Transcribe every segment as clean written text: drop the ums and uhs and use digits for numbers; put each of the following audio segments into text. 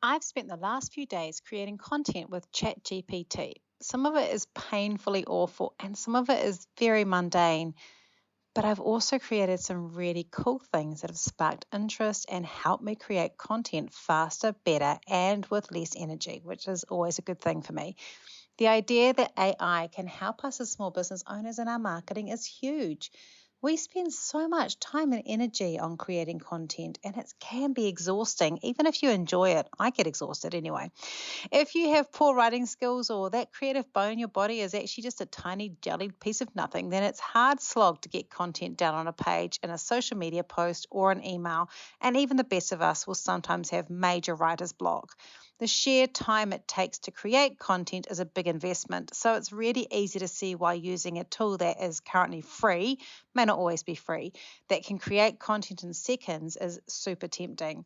I've spent the last few days creating content with ChatGPT. Some of it is painfully awful and some of it is very mundane, but I've also created some really cool things that have sparked interest and helped me create content faster, better, and with less energy, which is always a good thing for me. The idea that AI can help us as small business owners in our marketing is huge. We spend so much time and energy on creating content, and it can be exhausting, even if you enjoy it. I get exhausted anyway. If you have poor writing skills or that creative bone in your body is actually just a tiny jellied piece of nothing, then it's hard slog to get content down on a page, in a social media post, or an email. And even the best of us will sometimes have major writer's block. The sheer time it takes to create content is a big investment, so it's really easy to see why using a tool that is currently free, may not always be free, that can create content in seconds is super tempting.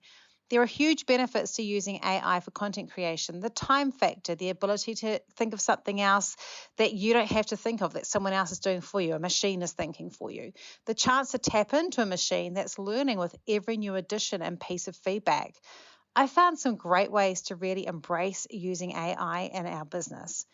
There are huge benefits to using AI for content creation. The time factor, the ability to think of something else that you don't have to think of, that someone else is doing for you, a machine is thinking for you. The chance to tap into a machine that's learning with every new addition and piece of feedback. I found some great ways to really embrace using AI in our business.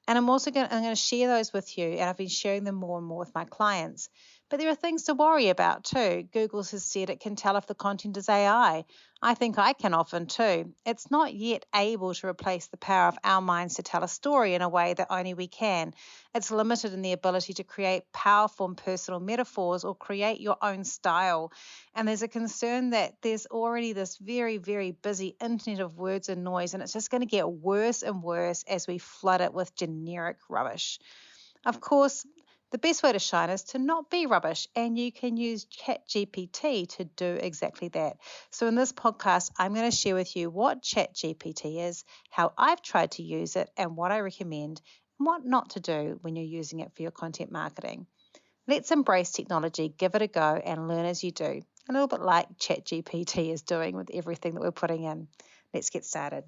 And I'm going to share those with you, and I've been sharing them more and more with my clients. But there are things to worry about too. Google has said it can tell if the content is AI. I think I can often too. It's not yet able to replace the power of our minds to tell a story in a way that only we can. It's limited in the ability to create powerful and personal metaphors or create your own style. And there's a concern that there's already this very, very busy internet of words and noise, and it's just going to get worse and worse as we flood it with generic rubbish. Of course, the best way to shine is to not be rubbish, and you can use ChatGPT to do exactly that. So, in this podcast, I'm going to share with you what ChatGPT is, how I've tried to use it, and what I recommend, and what not to do when you're using it for your content marketing. Let's embrace technology, give it a go, and learn as you do. A little bit like ChatGPT is doing with everything that we're putting in. Let's get started.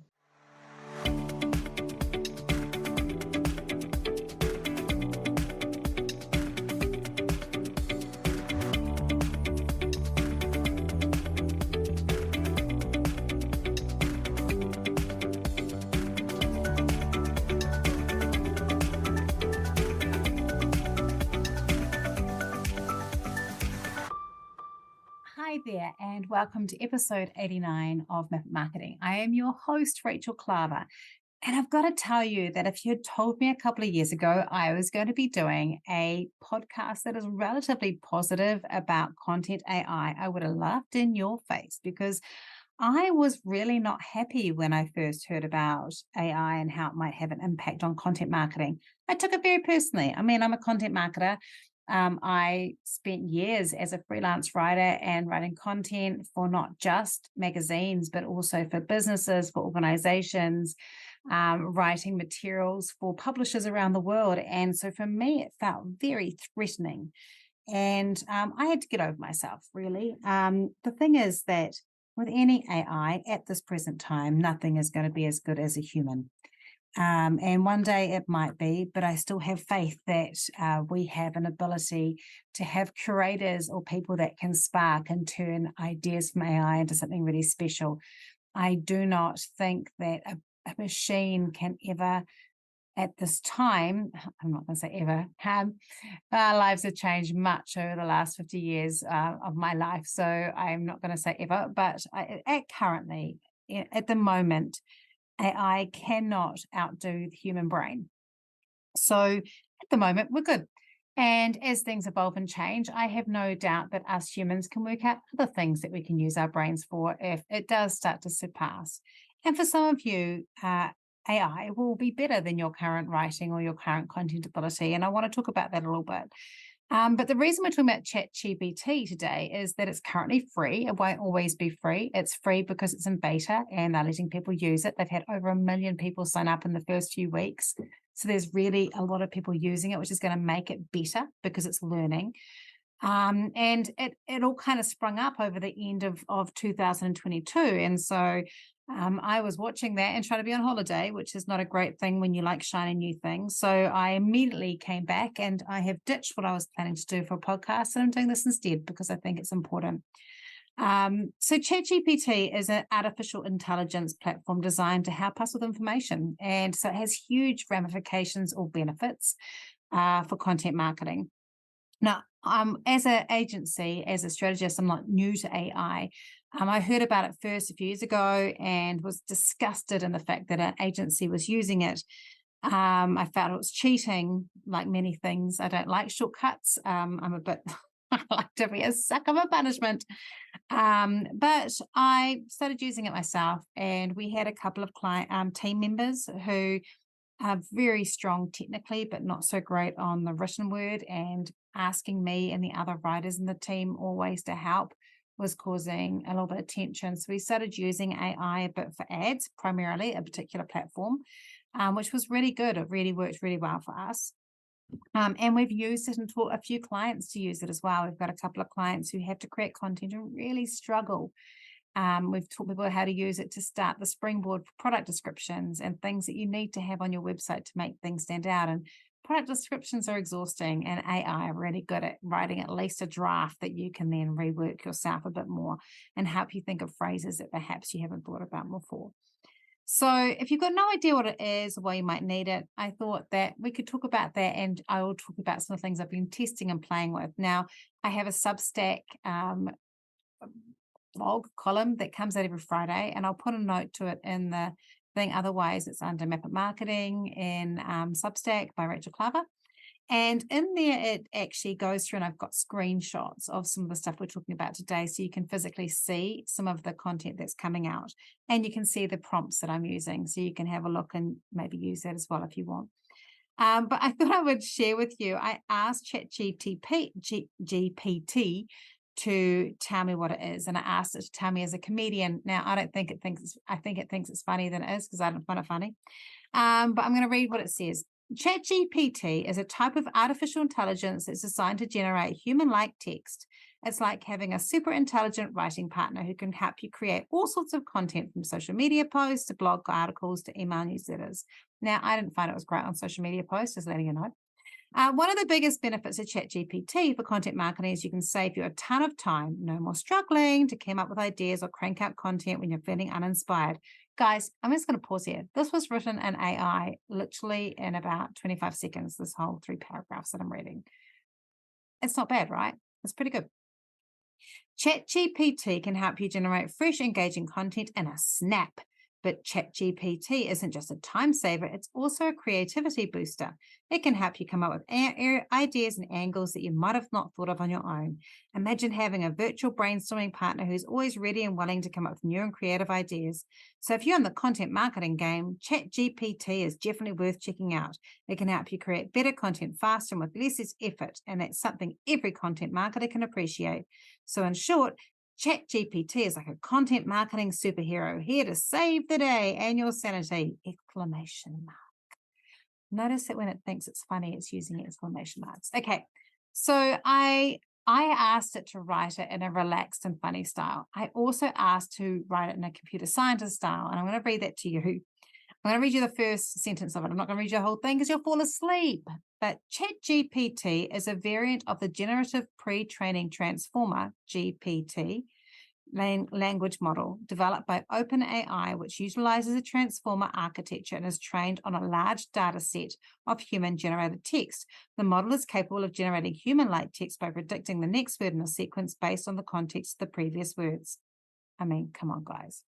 Hi there, and welcome to episode 89 of Map Marketing. I am your host, Rachel Klaver. And I've got to tell you that if you had told me a couple of years ago I was going to be doing a podcast that is relatively positive about content AI, I would have laughed in your face because I was really not happy when I first heard about AI and how it might have an impact on content marketing. I took it very personally. I mean, I'm a content marketer. I spent years as a freelance writer and writing content for not just magazines, but also for businesses, for organizations, writing materials for publishers around the world. And so for me, it felt very threatening. And I had to get over myself, really. The thing is that with any AI at this present time, nothing is going to be as good as a human. And one day it might be, but I still have faith that we have an ability to have curators or people that can spark and turn ideas from AI into something really special. I do not think that a machine can ever, at this time, I'm not going to say ever, our lives have changed much over the last 50 years of my life. So I'm not going to say ever, but at the moment, AI cannot outdo the human brain. So at the moment, we're good. And as things evolve and change, I have no doubt that us humans can work out other things that we can use our brains for if it does start to surpass. And for some of you, AI will be better than your current writing or your current content ability. And I want to talk about that a little bit. But the reason we're talking about ChatGPT today is that it's currently free. It won't always be free. It's free because it's in beta and they're letting people use it. They've had over 1 million people sign up in the first few weeks. So there's really a lot of people using it, which is going to make it better because it's learning. And it all kind of sprung up over the end of 2022. And so I was watching that and trying to be on holiday, which is not a great thing when you like shiny new things. So I immediately came back and I have ditched what I was planning to do for a podcast, and I'm doing this instead because I think it's important. So ChatGPT is an artificial intelligence platform designed to help us with information. And so it has huge ramifications or benefits for content marketing. Now, as an agency, as a strategist, I'm not new to AI. I heard about it first a few years ago and was disgusted in the fact that an agency was using it. I felt it was cheating, like many things. I don't like shortcuts. I'm a bit, I like to be a suck of a punishment. But I started using it myself, and we had a couple of team members who are very strong technically, but not so great on the written word. And asking me and the other writers in the team always to help was causing a little bit of tension. So we started using AI a bit for ads, primarily a particular platform, which was really good. It really worked really well for us. And we've used it and taught a few clients to use it as well. We've got a couple of clients who have to create content and really struggle. We've taught people how to use it to start the springboard for product descriptions and things that you need to have on your website to make things stand out. And product descriptions are exhausting, and AI are really good at writing at least a draft that you can then rework yourself a bit more and help you think of phrases that perhaps you haven't thought about before. So if you've got no idea what it is or why you might need it, I thought that we could talk about that, and I will talk about some of the things I've been testing and playing with. Now, I have a Substack blog column that comes out every Friday, and I'll put a note to it in the thing. Otherwise, it's under Map It Marketing in Substack by Rachel Klaver. And in there, it actually goes through, and I've got screenshots of some of the stuff we're talking about today. So you can physically see some of the content that's coming out, and you can see the prompts that I'm using. So you can have a look and maybe use that as well if you want. But I thought I would share with you. I asked GPT to tell me what it is, and I asked it to tell me as a comedian. Now, I don't think it thinks. I think it thinks it's funny than it is because I don't find it funny. But I'm going to read what it says. ChatGPT is a type of artificial intelligence that's designed to generate human-like text. It's like having a super intelligent writing partner who can help you create all sorts of content, from social media posts to blog articles to email newsletters. Now, I didn't find it was great on social media posts, just letting you know. One of the biggest benefits of ChatGPT for content marketing is you can save you a ton of time. No more struggling to come up with ideas or crank out content when you're feeling uninspired. Guys, I'm just going to pause here. This was written in AI literally in about 25 seconds, this whole 3 paragraphs that I'm reading. It's not bad, right? It's pretty good. ChatGPT can help you generate fresh, engaging content in a snap. But ChatGPT isn't just a time saver, it's also a creativity booster. It can help you come up with ideas and angles that you might have not thought of on your own. Imagine having a virtual brainstorming partner who's always ready and willing to come up with new and creative ideas. So if you're in the content marketing game, ChatGPT is definitely worth checking out. It can help you create better content faster and with less effort, and that's something every content marketer can appreciate. So in short, ChatGPT is like a content marketing superhero here to save the day and your sanity! Exclamation mark. Notice that when it thinks it's funny, it's using exclamation marks. Okay, so I asked it to write it in a relaxed and funny style. I also asked to write it in a computer scientist style, and I'm going to read that to you. I'm going to read you the first sentence of it. I'm not going to read you the whole thing because you'll fall asleep. But ChatGPT is a variant of the Generative Pre-training Transformer, GPT, language model developed by OpenAI, which utilizes a transformer architecture and is trained on a large data set of human-generated text. The model is capable of generating human-like text by predicting the next word in a sequence based on the context of the previous words. I mean, come on, guys.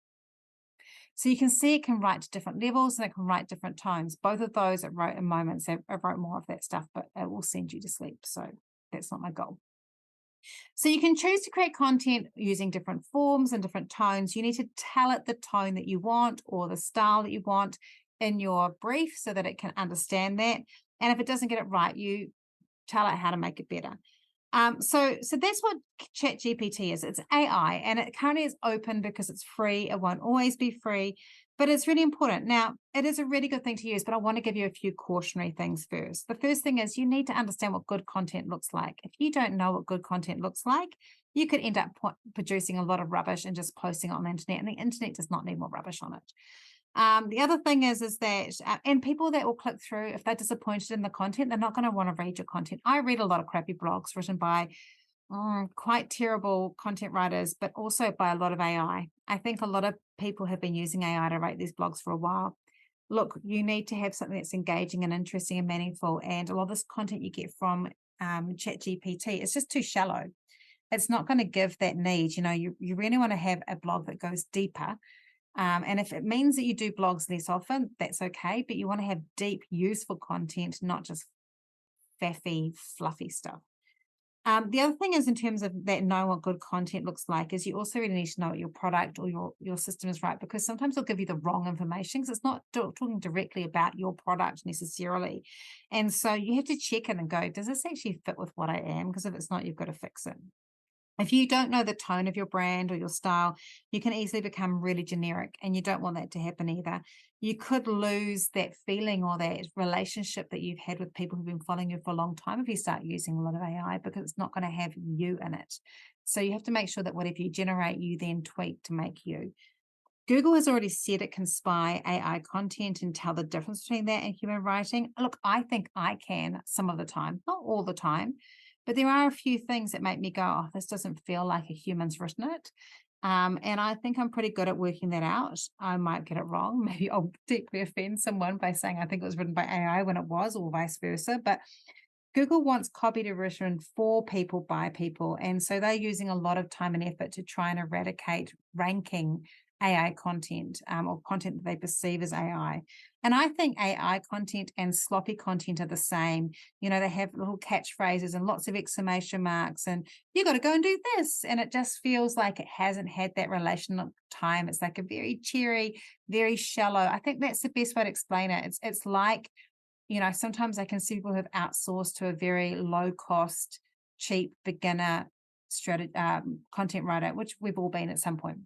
So you can see it can write to different levels and it can write different tones. Both of those it wrote in moments. I wrote more of that stuff, but it will send you to sleep. So that's not my goal. So you can choose to create content using different forms and different tones. You need to tell it the tone that you want or the style that you want in your brief so that it can understand that. And if it doesn't get it right, you tell it how to make it better. So that's what ChatGPT is. It's AI, and it currently is open because it's free. It won't always be free, but it's really important. Now, it is a really good thing to use, but I want to give you a few cautionary things first. The first thing is you need to understand what good content looks like. If you don't know what good content looks like, you could end up producing a lot of rubbish and just posting it on the internet, and the internet does not need more rubbish on it. The other thing is that, and people that will click through, if they're disappointed in the content, they're not going to want to read your content. I read a lot of crappy blogs written by Quite terrible content writers, but also by a lot of AI. I think a lot of people have been using AI to write these blogs for a while. Look, you need to have something that's engaging and interesting and meaningful. And a lot of this content you get from ChatGPT, it's just too shallow. It's not going to give that need. You really want to have a blog that goes deeper. And if it means that you do blogs less often, that's okay. But you want to have deep, useful content, not just faffy, fluffy stuff. The other thing is in terms of that knowing what good content looks like is you also really need to know what your product or your system is right, because sometimes they'll give you the wrong information because it's not talking directly about your product necessarily. And so you have to check it and go, does this actually fit with what I am? Because if it's not, you've got to fix it. If you don't know the tone of your brand or your style, you can easily become really generic, and you don't want that to happen either. You could lose that feeling or that relationship that you've had with people who've been following you for a long time if you start using a lot of AI, because it's not going to have you in it. So you have to make sure that whatever you generate, you then tweak to make you. Google has already said it can spy AI content and tell the difference between that and human writing. Look, I think I can some of the time, not all the time, but there are a few things that make me go, oh, this doesn't feel like a human's written it. And I think I'm pretty good at working that out. I might get it wrong. Maybe I'll deeply offend someone by saying I think it was written by AI when it was, or vice versa. But Google wants copy to be written for people by people. And so they're using a lot of time and effort to try and eradicate ranking AI content, or content that they perceive as AI. And I think AI content and sloppy content are the same. They have little catchphrases and lots of exclamation marks, and you got to go and do this. And it just feels like it hasn't had that relational time. It's like a very cheery, very shallow. I think that's the best way to explain it. It's like, sometimes I can see people who have outsourced to a very low cost, cheap beginner content writer, which we've all been at some point,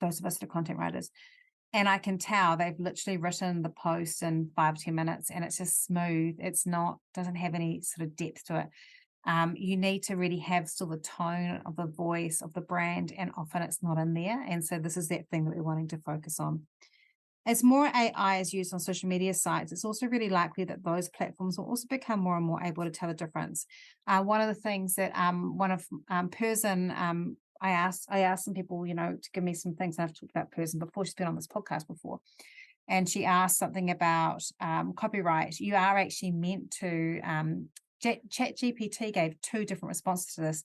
those of us that are content writers. And I can tell they've literally written the post in 5 or 10 minutes, and it's just smooth. Doesn't have any sort of depth to it. You need to really have still the tone of the voice of the brand, and often it's not in there. And so this is that thing that we're wanting to focus on. As more AI is used on social media sites, it's also really likely that those platforms will also become more and more able to tell the difference. One of the things that Person, I asked some people, to give me some things. And I've talked about Person before. She's been on this podcast before, and she asked something about copyright. You are actually meant to. ChatGPT gave 2 different responses to this.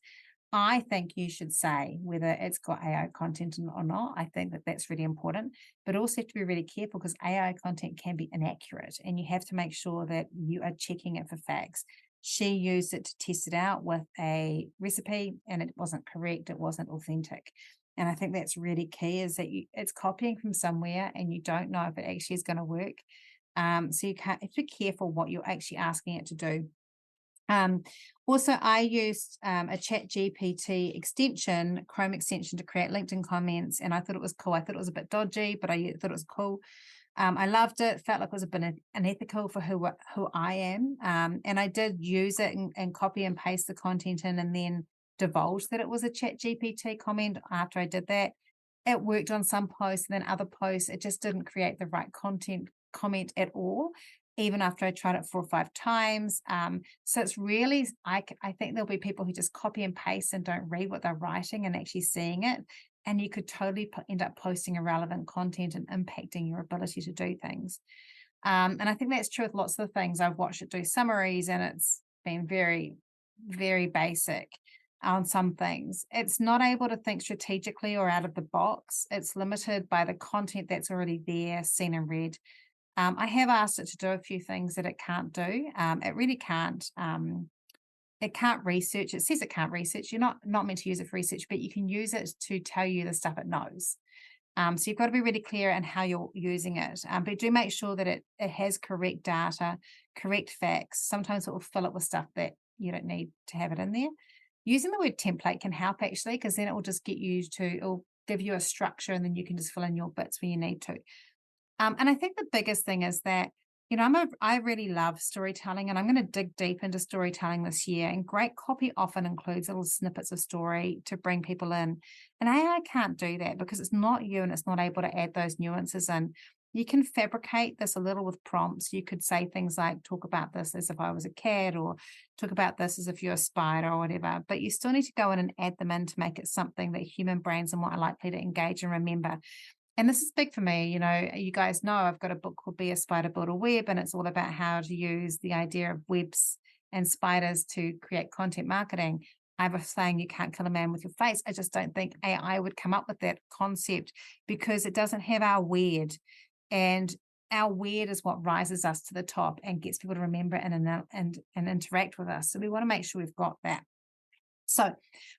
I think you should say whether it's got AI content or not. I think that that's really important, but also have to be really careful because AI content can be inaccurate, and you have to make sure that you are checking it for facts. She used it to test it out with a recipe, and it wasn't correct. It wasn't authentic. And I think that's really key, is that it's copying from somewhere and you don't know if it actually is going to work. So you have to be careful what you're actually asking it to do. Also, I used a ChatGPT extension, Chrome extension, to create LinkedIn comments, and I thought it was cool. I thought it was a bit dodgy, but I thought it was cool. I loved it. Felt like it was a bit unethical for who I am, and I did use it and copy and paste the content in, and then divulge that it was a ChatGPT comment after I did that. It worked on some posts, and then other posts it just didn't create the right comment at all, even after I tried it 4 or 5 times. So it's really, I think there'll be people who just copy and paste and don't read what they're writing and actually seeing it. And you could totally end up posting irrelevant content and impacting your ability to do things. And I think that's true with lots of the things. I've watched it do summaries, and it's been very, very basic on some things. It's not able to think strategically or out of the box. It's limited by the content that's already there, seen and read. I have asked it to do a few things that it can't do. It really can't. It can't research. It says it can't research. You're not meant to use it for research, but you can use it to tell you the stuff it knows. So you've got to be really clear in how you're using it. But do make sure that it has correct data, correct facts. Sometimes it will fill it with stuff that you don't need to have it in there. Using the word template can help actually, because then it will just get you to, it'll give you a structure, and then you can just fill in your bits when you need to. And I think the biggest thing is that, I really love storytelling, and I'm going to dig deep into storytelling this year. And great copy often includes little snippets of story to bring people in. And AI can't do that because it's not you, and it's not able to add those nuances in. You can fabricate this a little with prompts. You could say things like, talk about this as if I was a cat, or talk about this as if you're a spider or whatever, but you still need to go in and add them in to make it something that human brains are more likely to engage and remember. And this is big for me. You guys know I've got a book called Be a Spider, Build a Web, and it's all about how to use the idea of webs and spiders to create content marketing. I have a saying, you can't kill a man with your face. I just don't think AI would come up with that concept because it doesn't have our weird. And our weird is what rises us to the top and gets people to remember and interact with us. So we want to make sure we've got that. So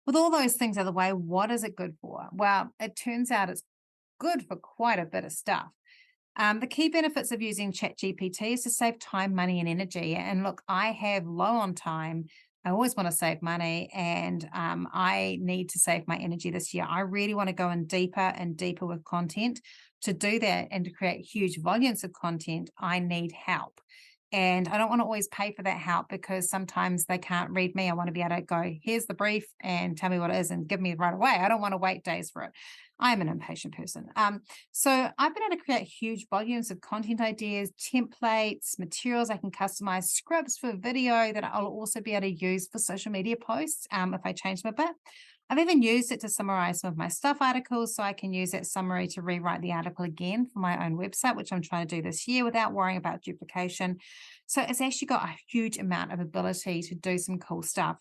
with all those things out of the way, what is it good for? Well, it turns out it's good for quite a bit of stuff. The key benefits of using ChatGPT is to save time, money, and energy. And look, I have low on time. I always want to save money, and I need to save my energy this year. I really want to go in deeper and deeper with content. To do that and to create huge volumes of content, I need help. And I don't want to always pay for that help because sometimes they can't read me. I want to be able to go, here's the brief and tell me what it is and give me right away. I don't want to wait days for it. I'm an impatient person. So I've been able to create huge volumes of content ideas, templates, materials I can customize, scripts for video that I'll also be able to use for social media posts if I change them a bit. I've even used it to summarize some of my stuff articles so I can use that summary to rewrite the article again for my own website, which I'm trying to do this year without worrying about duplication. So it's actually got a huge amount of ability to do some cool stuff.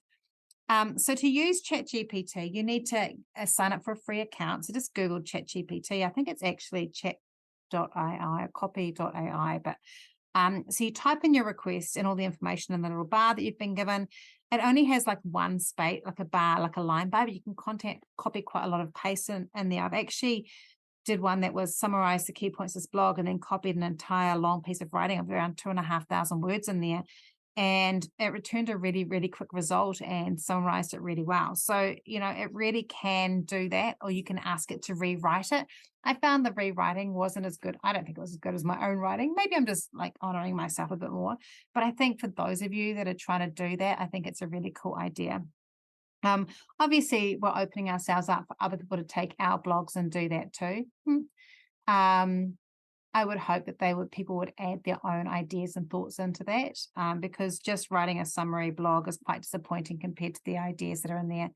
So to use ChatGPT, you need to sign up for a free account. So just Google ChatGPT. I think it's actually chat.ai or copy.ai, but so you type in your request and all the information in the little bar that you've been given. It only has like one space, like a bar, like a line bar, but you can copy quite a lot of paste in there. I've actually did one that was summarized the key points of this blog and then copied an entire long piece of writing of around 2,500 words in there. And it returned a really, really quick result and summarized it really well. So, it really can do that, or you can ask it to rewrite it. I found the rewriting wasn't as good. I don't think it was as good as my own writing. Maybe I'm just like honoring myself a bit more. But I think for those of you that are trying to do that, I think it's a really cool idea. Obviously, we're opening ourselves up for other people to take our blogs and do that too. I would hope that people would add their own ideas and thoughts into that, because just writing a summary blog is quite disappointing compared to the ideas that are in there.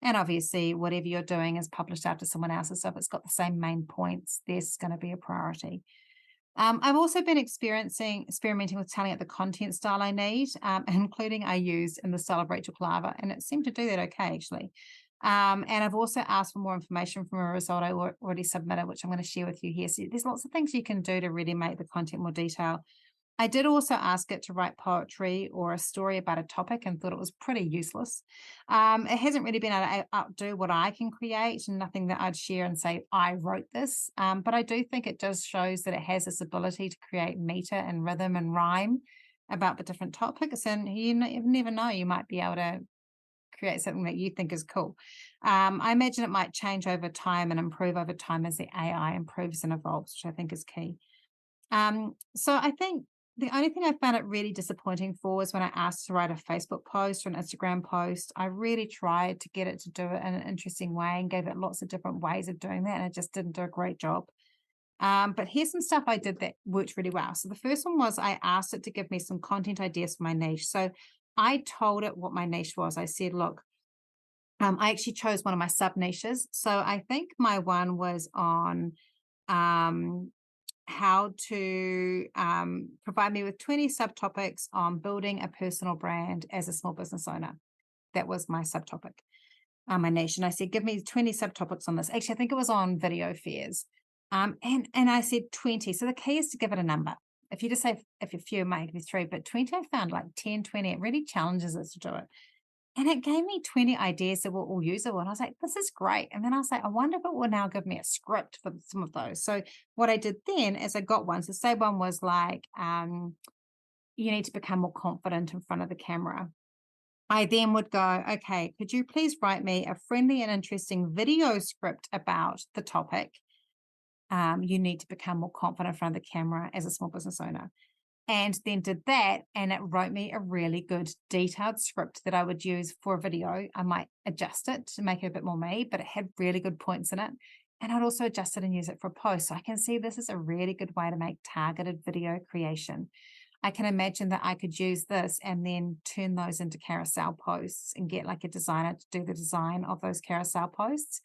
And obviously, whatever you're doing is published after someone else's, so if it's got the same main points, there's going to be a priority. I've also been experimenting with telling it the content style I need, including I use in the style of Rachel Klaver, and it seemed to do that okay, actually. And I've also asked for more information from a result I already submitted, which I'm going to share with you here. So there's lots of things you can do to really make the content more detailed. I did also ask it to write poetry or a story about a topic and thought it was pretty useless. It hasn't really been able to outdo what I can create, and nothing that I'd share and say, I wrote this. But I do think it just shows that it has this ability to create meter and rhythm and rhyme about the different topics. And you never know, you might be able to create something that you think is cool. I imagine it might change over time and improve over time as the AI improves and evolves, which I think is key. So I think the only thing I found it really disappointing for was when I asked to write a Facebook post or an Instagram post. I really tried to get it to do it in an interesting way and gave it lots of different ways of doing that, and it just didn't do a great job. But here's some stuff I did that worked really well. So the first one was I asked it to give me some content ideas for my niche. So I told it what my niche was. I said, look, I actually chose one of my sub niches. So I think my one was on how to provide me with 20 subtopics on building a personal brand as a small business owner. That was my subtopic, my niche. And I said, give me 20 subtopics on this. Actually, I think it was on video fairs. And I said 20. So the key is to give it a number. If you just say, if a few, it might be 3, but 20, I found like 10, 20, it really challenges us to do it. And it gave me 20 ideas that were all usable. And I was like, this is great. And then I was like, I wonder if it will now give me a script for some of those. So what I did then is I got one. So say one was like, you need to become more confident in front of the camera. I then would go, okay, could you please write me a friendly and interesting video script about the topic? You need to become more confident in front of the camera as a small business owner. And then did that, and it wrote me a really good detailed script that I would use for a video. I might adjust it to make it a bit more me, but it had really good points in it. And I'd also adjust it and use it for posts. So I can see this is a really good way to make targeted video creation. I can imagine that I could use this and then turn those into carousel posts and get like a designer to do the design of those carousel posts.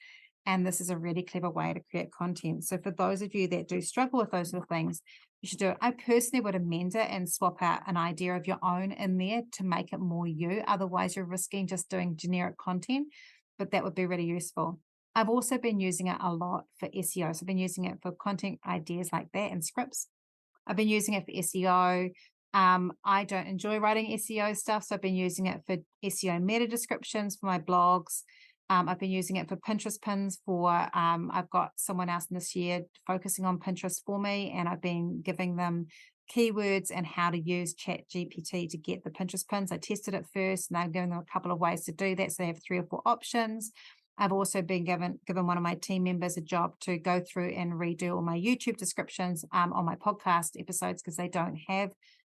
And this is a really clever way to create content. So for those of you that do struggle with those sort of things, you should do it. I personally would amend it and swap out an idea of your own in there to make it more you. Otherwise, you're risking just doing generic content, but that would be really useful. I've also been using it a lot for SEO. So I've been using it for content ideas like that and scripts. I've been using it for SEO. I don't enjoy writing SEO stuff, so I've been using it for SEO meta descriptions for my blogs. I've been using it for Pinterest pins I've got someone else this year focusing on Pinterest for me, and I've been giving them keywords and how to use ChatGPT to get the Pinterest pins. I tested it first, and I'm giving them a couple of ways to do that. So they have 3 or 4 options. I've also been given one of my team members a job to go through and redo all my YouTube descriptions on my podcast episodes because they don't have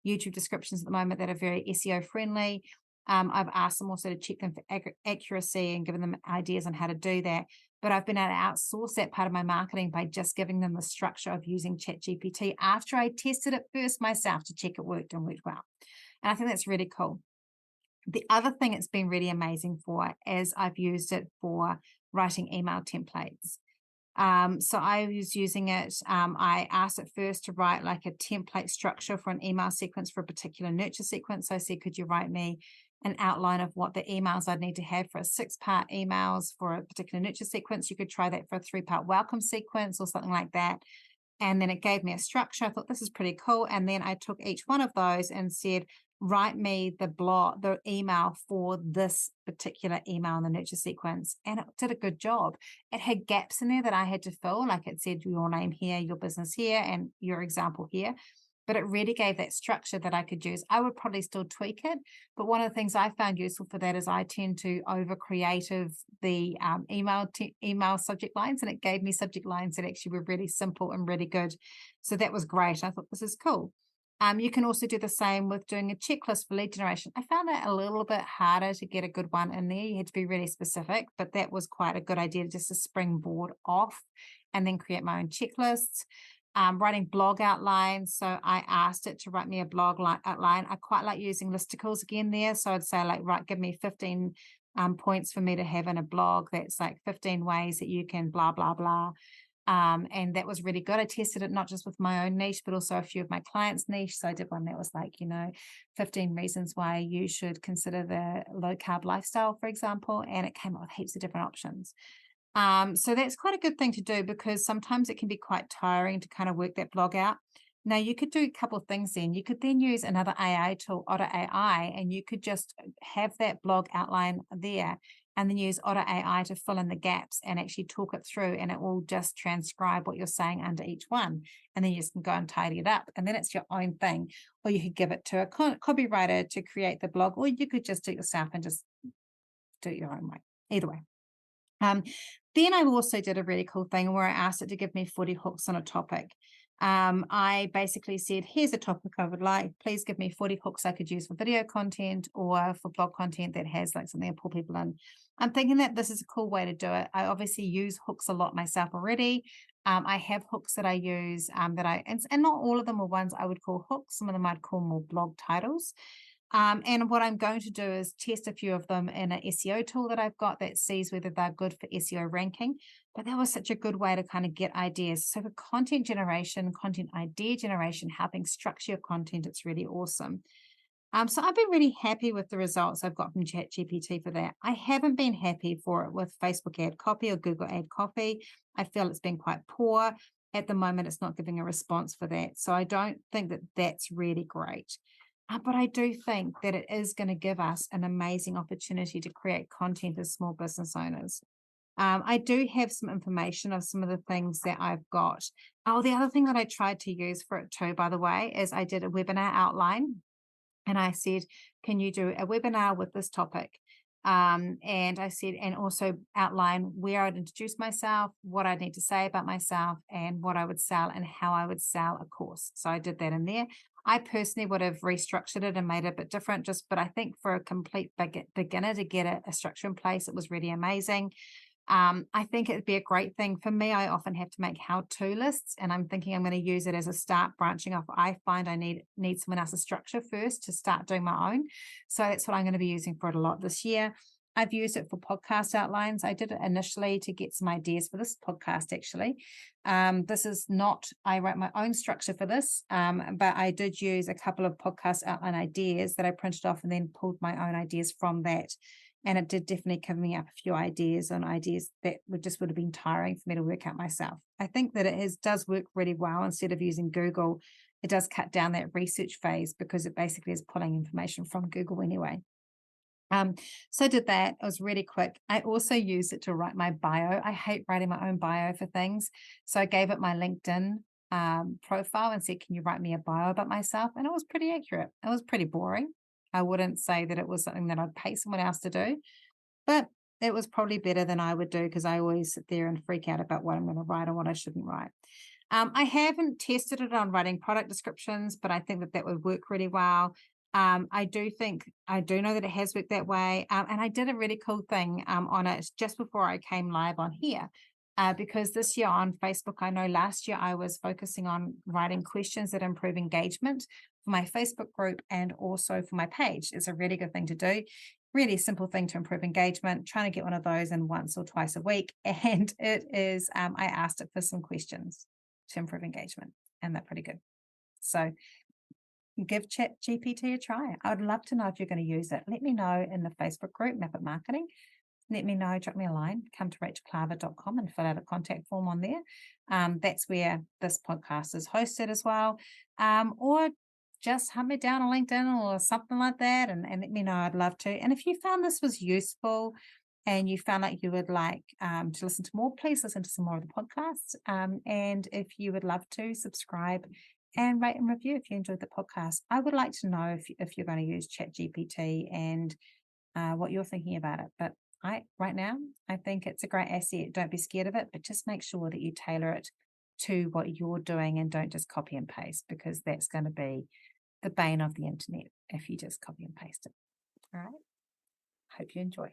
YouTube descriptions at the moment that are very SEO friendly. I've asked them also to check them for accuracy and given them ideas on how to do that. But I've been able to outsource that part of my marketing by just giving them the structure of using ChatGPT after I tested it first myself to check it worked and worked well. And I think that's really cool. The other thing it's been really amazing for is I've used it for writing email templates. So I was using it. I asked it first to write like a template structure for an email sequence for a particular nurture sequence. So I said, could you write me an outline of what the emails I'd need to have for a 6-part emails for a particular nurture sequence? You could try that for a 3-part welcome sequence or something like that. And then it gave me a structure. I thought this is pretty cool. And then I took each one of those and said, write me the email for this particular email in the nurture sequence. And it did a good job. It had gaps in there that I had to fill, like it said your name here, your business here, and your example here. But it really gave that structure that I could use. I would probably still tweak it. But one of the things I found useful for that is I tend to over creative the email subject lines, and it gave me subject lines that actually were really simple and really good. So that was great. I thought this is cool. You can also do the same with doing a checklist for lead generation. I found that a little bit harder to get a good one in there. You had to be really specific, but that was quite a good idea just to springboard off and then create my own checklists. Writing blog outlines. So I asked it to write me a blog outline. I quite like using listicles again there. So I'd say like, right, give me 15 points for me to have in a blog. That's like 15 ways that you can blah, blah, blah. And that was really good. I tested it not just with my own niche, but also a few of my clients' niche. So I did one that was like, 15 reasons why you should consider the low carb lifestyle, for example. And it came up with heaps of different options. So that's quite a good thing to do because sometimes it can be quite tiring to kind of work that blog out. Now you could do a couple of things then. You could then use another AI tool, Otter AI, and you could just have that blog outline there and then use Otter AI to fill in the gaps and actually talk it through, and it will just transcribe what you're saying under each one. And then you just can go and tidy it up, and then it's your own thing. Or you could give it to a copywriter to create the blog, or you could just do it yourself and just do it your own way. Either way. Then I also did a really cool thing where I asked it to give me 40 hooks on a topic. I basically said, here's a topic I would like. Please give me 40 hooks I could use for video content or for blog content that has like something to pull people in. I'm thinking that this is a cool way to do it. I obviously use hooks a lot myself already. I have hooks that I use and not all of them are ones I would call hooks. Some of them I'd call more blog titles. And what I'm going to do is test a few of them in an SEO tool that I've got that sees whether they're good for SEO ranking. But that was such a good way to kind of get ideas. So for content generation, content idea generation, helping structure your content, it's really awesome. So I've been really happy with the results I've got from ChatGPT for that. I haven't been happy for it with Facebook ad copy or Google ad copy. I feel it's been quite poor. At the moment, it's not giving a response for that. So I don't think that that's really great. But I do think that it is going to give us an amazing opportunity to create content as small business owners. I do have some information of some of the things that I've got. Oh, the other thing that I tried to use for it too, by the way, is I did a webinar outline. And I said, can you do a webinar with this topic? And I said, and also outline where I'd introduce myself, what I'd need to say about myself, and what I would sell and how I would sell a course. So I did that in there. I personally would have restructured it and made it a bit different, but I think for a complete beginner to get a structure in place, it was really amazing. I think it'd be a great thing for me. I often have to make how-to lists, and I'm thinking I'm going to use it as a start branching off. I find I need someone else's structure first to start doing my own. So that's what I'm going to be using for it a lot this year. I've used it for podcast outlines. I did it initially to get some ideas for this podcast, actually. This is not, I wrote my own structure for this, but I did use a couple of podcast outline ideas that I printed off and then pulled my own ideas from that. And it did definitely give me up a few ideas on ideas that would have been tiring for me to work out myself. I think that it does work really well. Instead of using Google, it does cut down that research phase because it basically is pulling information from Google anyway. So I did that. It was really quick. I also used it to write my bio. I hate writing my own bio for things. So I gave it my LinkedIn profile and said, can you write me a bio about myself? And it was pretty accurate. It was pretty boring. I wouldn't say that it was something that I'd pay someone else to do, but it was probably better than I would do because I always sit there and freak out about what I'm going to write and what I shouldn't write. I haven't tested it on writing product descriptions, but I think that would work really well. I do know that it has worked that way. And I did a really cool thing on it just before I came live on here. Because this year on Facebook, I know last year I was focusing on writing questions that improve engagement for my Facebook group and also for my page. It's a really good thing to do. Really simple thing to improve engagement, trying to get one of those in once or twice a week. And it is, I asked it for some questions to improve engagement, and they're pretty good. So give ChatGPT a try. I would love to know if you're going to use it. Let me know in the Facebook group, Map It Marketing. Let me know, drop me a line, come to rachelklaver.com and fill out a contact form on there. That's where this podcast is hosted as well. Or just hunt me down on LinkedIn or something like that and let me know. I'd love to. And if you found this was useful and you found like you would like to listen to more, please listen to some more of the podcasts. And if you would love to, subscribe and rate and review if you enjoyed the podcast. I would like to know if you're going to use ChatGPT and what you're thinking about it. But right now, I think it's a great asset. Don't be scared of it, but just make sure that you tailor it to what you're doing and don't just copy and paste, because that's going to be the bane of the internet if you just copy and paste it. All right. Hope you enjoy.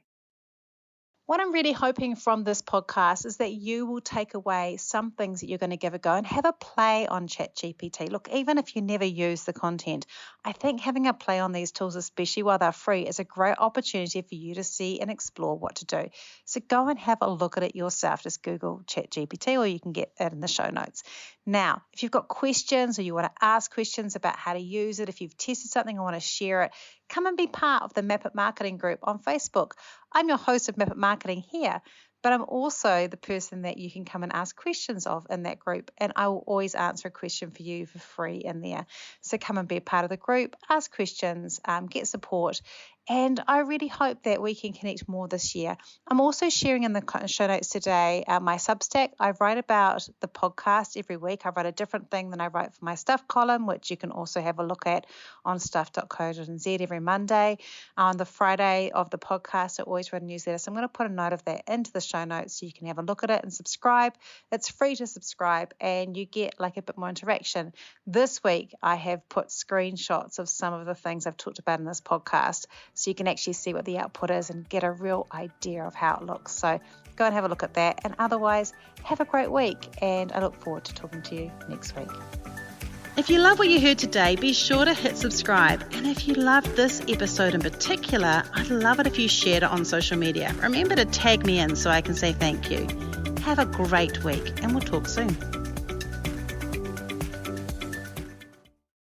What I'm really hoping from this podcast is that you will take away some things that you're going to give a go and have a play on ChatGPT. Look, even if you never use the content, I think having a play on these tools, especially while they're free, is a great opportunity for you to see and explore what to do. So go and have a look at it yourself. Just Google ChatGPT, or you can get it in the show notes. Now, if you've got questions or you want to ask questions about how to use it, if you've tested something and want to share it, come and be part of the Map It Marketing group on Facebook. I'm your host of Map It Marketing here, but I'm also the person that you can come and ask questions of in that group, and I will always answer a question for you for free in there. So come and be a part of the group, ask questions, get support, and I really hope that we can connect more this year. I'm also sharing in the show notes today my Substack. I write about the podcast every week. I write a different thing than I write for my Stuff column, which you can also have a look at on stuff.co.nz every Monday. On the Friday of the podcast, I always write a newsletter. So I'm going to put a note of that into the show notes so you can have a look at it and subscribe. It's free to subscribe and you get like a bit more interaction. This week, I have put screenshots of some of the things I've talked about in this podcast, so you can actually see what the output is and get a real idea of how it looks. So go and have a look at that. And otherwise, have a great week. And I look forward to talking to you next week. If you love what you heard today, be sure to hit subscribe. And if you loved this episode in particular, I'd love it if you shared it on social media. Remember to tag me in so I can say thank you. Have a great week and we'll talk soon.